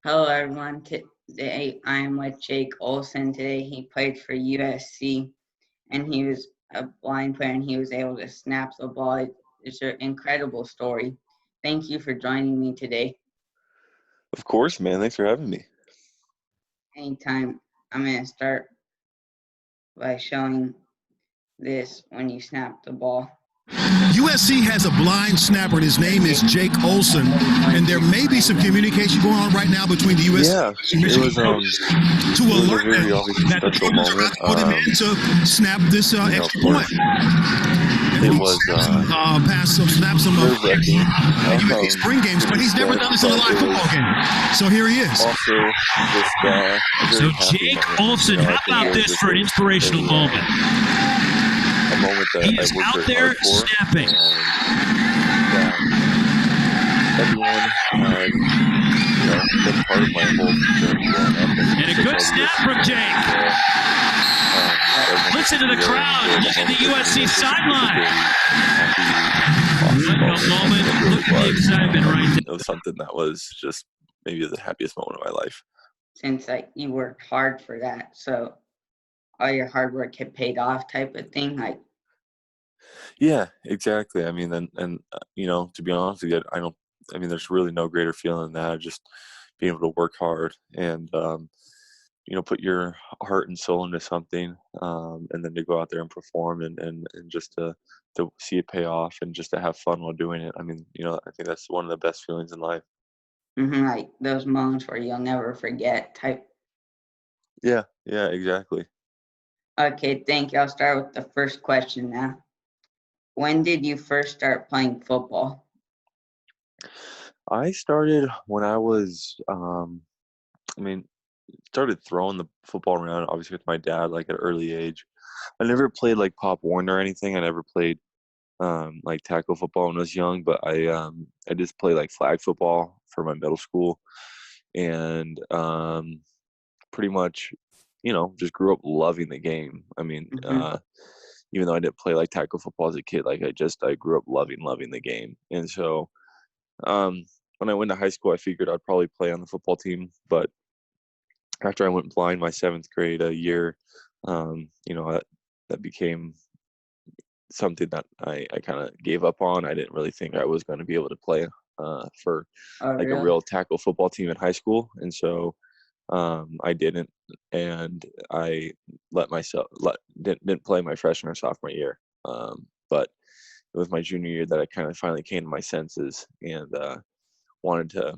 Hello, everyone. Today I'm with Jake Olson. Today he played for USC, and he was a blind player, and he was able to snap the ball. It's an incredible story. Thank you for joining me today. Of course, man. Thanks for having me. Anytime. I'm going to start by showing this when you snap the ball. USC has a blind snapper, and his name is Jake Olson. And there may be some communication going on right now between the USC and Michigan coaches to alert them that the Trojans are about to put him in to snap this extra point. It was snap some USC spring games, but he's never done this in a live football game. So here he is. Also, so Jake Olson, how about this for an inspirational moment? A moment that he's out there snapping. Everyone had, been part of my whole journey growing up. And a good snap from Jake. Listen to the crowd. Look at the USC sideline. What a moment. Look at the excitement right there. It was something that was just maybe the happiest moment of my life. Since you worked hard for that, so all your hard work had paid off type of thing, Yeah, exactly. I mean, and to be honest with you, there's really no greater feeling than that, just being able to work hard and put your heart and soul into something, and then to go out there and perform and just to see it pay off and just to have fun while doing it. I mean, I think that's one of the best feelings in life. like those moments where you'll never forget type. Yeah, exactly. Okay, thank you. I'll start with the first question now. When did you first start playing football? I started when I was, started throwing the football around, obviously with my dad, like at an early age. I never played like Pop Warner or anything. I never played like tackle football when I was young, but I just played like flag football for my middle school, and pretty much, just grew up loving the game. I mean, even though I didn't play like tackle football as a kid, like I grew up loving the game. And so when I went to high school, I figured I'd probably play on the football team. But after I went blind my 7th grade year, that became something that I kind of gave up on. I didn't really think I was going to be able to play for a real tackle football team in high school. And so I didn't, and I didn't play my freshman or sophomore year. But it was my junior year that I kind of finally came to my senses and wanted to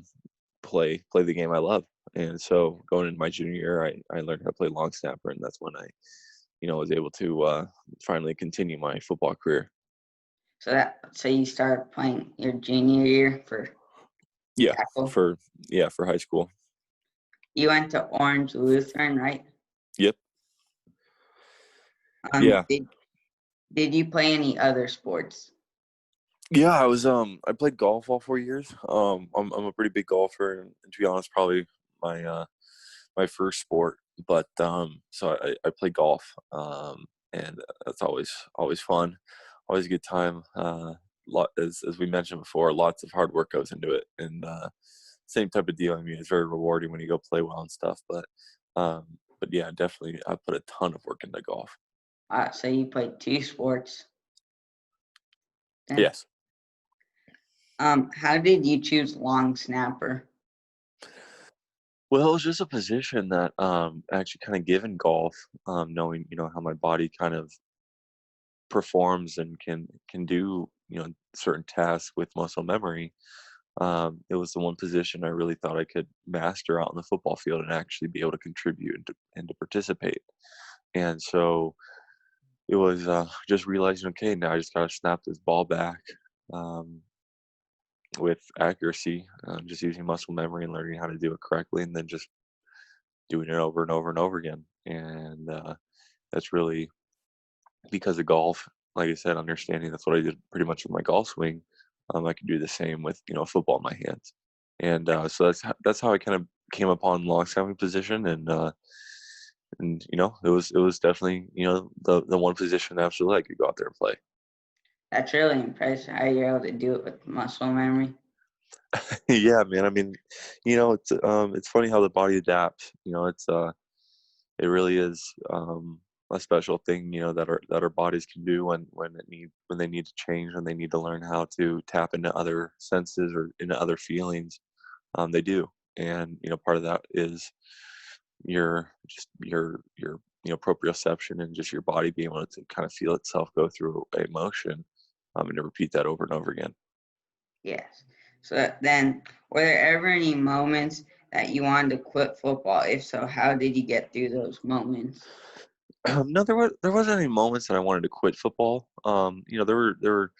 play the game I love. And so going into my junior year, I learned how to play long snapper, and that's when I, was able to finally continue my football career. So you started playing your junior year for tackle? for high school. You went to Orange Lutheran, right? Yep. Yeah. Did you play any other sports? Yeah, I played golf all 4 years. I'm a pretty big golfer, and to be honest, probably my first sport. But so I play golf, and that's always fun, always a good time. As we mentioned before, lots of hard work goes into it, and same type of deal. I mean, it's very rewarding when you go play well and stuff. But yeah, definitely, I put a ton of work into golf. So you played 2 sports. Yes. How did you choose long snapper? Well, it was just a position that actually kind of given golf, knowing how my body kind of performs and can do certain tasks with muscle memory. It was the one position I really thought I could master out on the football field and actually be able to contribute and to participate. And so it was just realizing, okay, now I just got to snap this ball back with accuracy, just using muscle memory and learning how to do it correctly, and then just doing it over and over and over again. And that's really because of golf. Like I said, understanding that's what I did pretty much with my golf swing. I could do the same with football in my hands, and so that's how I kind of came upon long snapping position, and it was definitely the one position absolutely I could go out there and play. That's really impressive how you're able to do it with muscle memory. Yeah, man. I mean, it's funny how the body adapts. It really is a special thing, that our bodies can do when they need to change, when they need to learn how to tap into other senses or into other feelings. They do, and part of that is your proprioception and just your body being able to kind of feel itself go through a emotion, and to repeat that over and over again. Yes. So then, were there ever any moments that you wanted to quit football? If so, how did you get through those moments? No, there wasn't any moments that I wanted to quit football. There were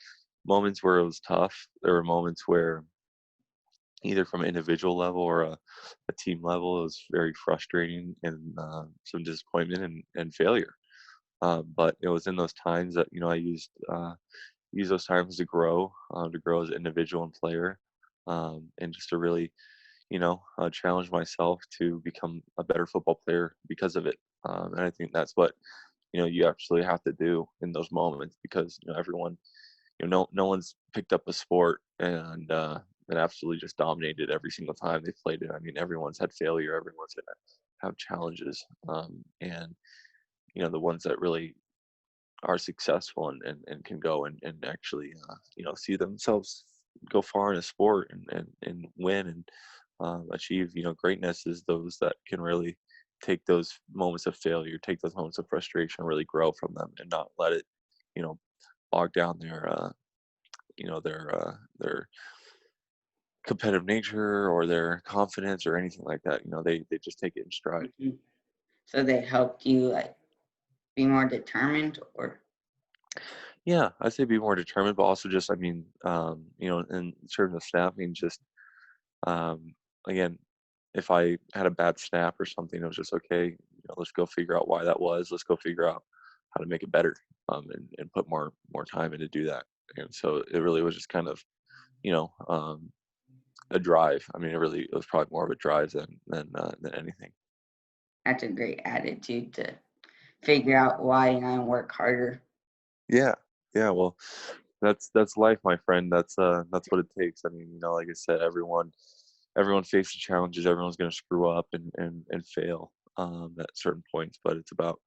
moments where it was tough. There were moments where either from an individual level or a team level, it was very frustrating and some disappointment and failure. But it was in those times that I use those times to grow as an individual and player, and just to really challenge myself to become a better football player because of it. And I think that's what you absolutely have to do in those moments, because everyone, no one's picked up a sport and absolutely just dominated every single time they played it. I mean, everyone's had failure, everyone's gonna have challenges, and the ones that really are successful and can go and actually see themselves go far in a sport and win and achieve greatness, is those that can really take those moments of failure, take those moments of frustration, really grow from them, and not let it you know bog down their competitive nature or their confidence or anything like that. They just take it in stride. Mhm. So they helped you like be more determined, or Yeah, I'd say be more determined, but also just, I mean, in terms of snapping, just um, again, if I had a bad snap or something, it was just okay. Let's go figure out why that was. Let's go figure out how to make it better, and put more time in to do that. And so it really was just kind of, you know, um, a drive. I mean, it was probably more of a drive than anything. that's a great attitude to figure out why and work harder. Yeah, yeah. Well, that's life, my friend. That's what it takes. I mean, like I said, everyone faces challenges. Everyone's going to screw up and fail at certain points, but it's about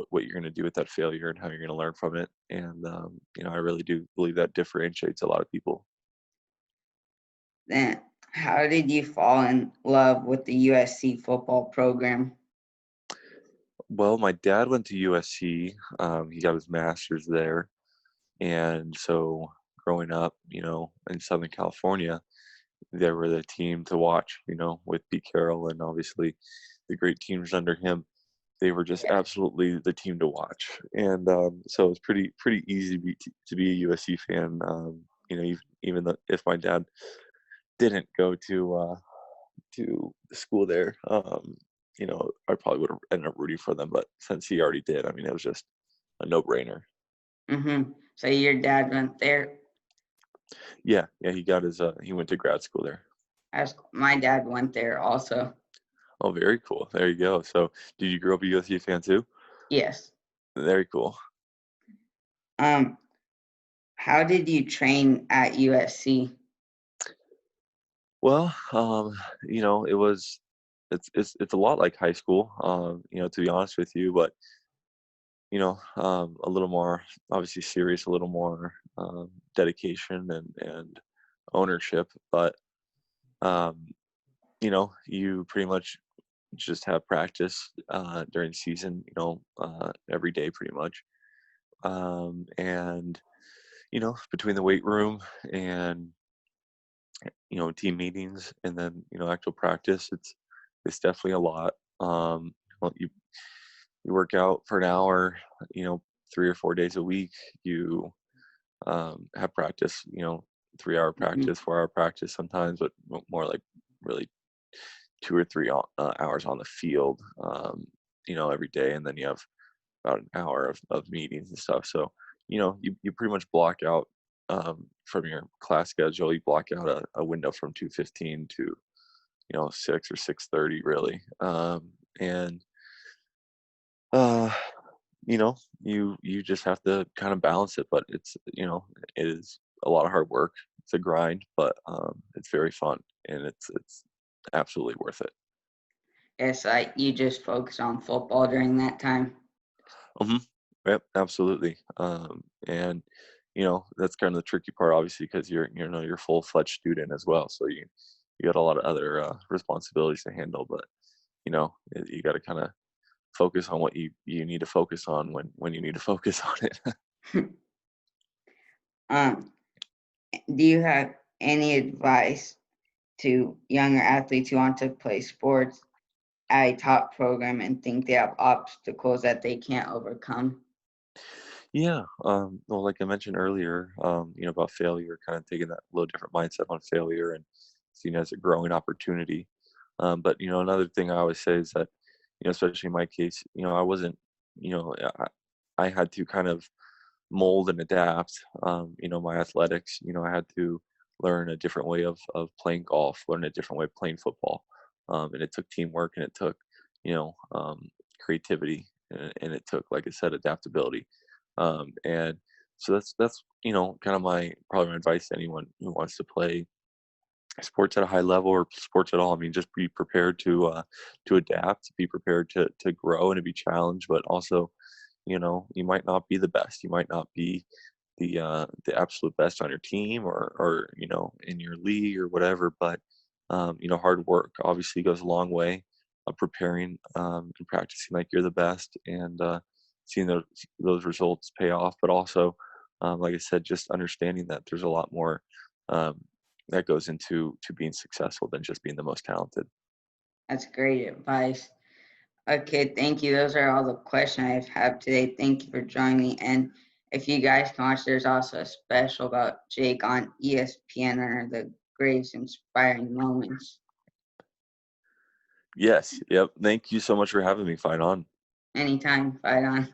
what you're going to do with that failure and how you're going to learn from it. And I really do believe that differentiates a lot of people. Then, how did you fall in love with the USC football program? Well, my dad went to USC. He got his master's there, and so growing up, in Southern California, they were the team to watch, with Pete Carroll and obviously the great teams under him. They were just absolutely the team to watch, and so it was pretty easy to be a USC fan. Even though if my dad didn't go to the school there, I probably would have ended up rooting for them. But since he already did, I mean, it was just a no-brainer. So your dad went there. Yeah, he got he went to grad school there. As my dad went there also. Oh, very cool. There you go. So, did you grow up a USC fan too? Yes. Very cool. How did you train at USC? Well, it's a lot like high school, to be honest with you, but a little more obviously serious, a little more dedication and ownership. But you pretty much just have practice during season, every day pretty much, and between the weight room and team meetings and then actual practice, it's definitely a lot. Well, you work out for an hour, 3 or 4 days a week. You have practice, 3 hour practice, 4 hour practice sometimes, but more like really 2 or 3 hours on the field, every day. And then you have about an hour of meetings and stuff. So, you pretty much block out from your class schedule, you block out a window from 2:15 to 6 or 6:30 really. And you just have to kind of balance it, but it is a lot of hard work. it's a grind, but it's very fun, and it's absolutely worth it. It's like you just focus on football during that time. Mm-hmm. Yep, absolutely. And that's kind of the tricky part, obviously, because you're a full-fledged student as well, so you got a lot of other responsibilities to handle, but you got to kind of focus on what you need to focus on when you need to focus on it. Do you have any advice to younger athletes who want to play sports at a top program and think they have obstacles that they can't overcome? Yeah. Well, like I mentioned earlier, about failure, kind of taking that little different mindset on failure and seeing it as a growing opportunity. But another thing I always say is that, especially in my case, I wasn't, I had to kind of mold and adapt, my athletics. I had to learn a different way of playing golf, learn a different way of playing football. And it took teamwork, and it took, creativity, and it took, like I said, adaptability. And so that's kind of probably my advice to anyone who wants to play sports at a high level or sports at all. I mean, just be prepared to adapt, be prepared to grow and to be challenged, but also, you might not be the best. You might not be the absolute best on your team or in your league or whatever. But hard work obviously goes a long way of preparing and practicing like you're the best, and seeing those results pay off. But also, like I said, just understanding that there's a lot more that goes into being successful than just being the most talented. That's great advice. Okay, thank you. Those are all the questions I have today. Thank you for joining me. And if you guys can watch, there's also a special about Jake on ESPN under the greatest inspiring moments. Yes. Yep. Thank you so much for having me. Fight on. Anytime, fight on.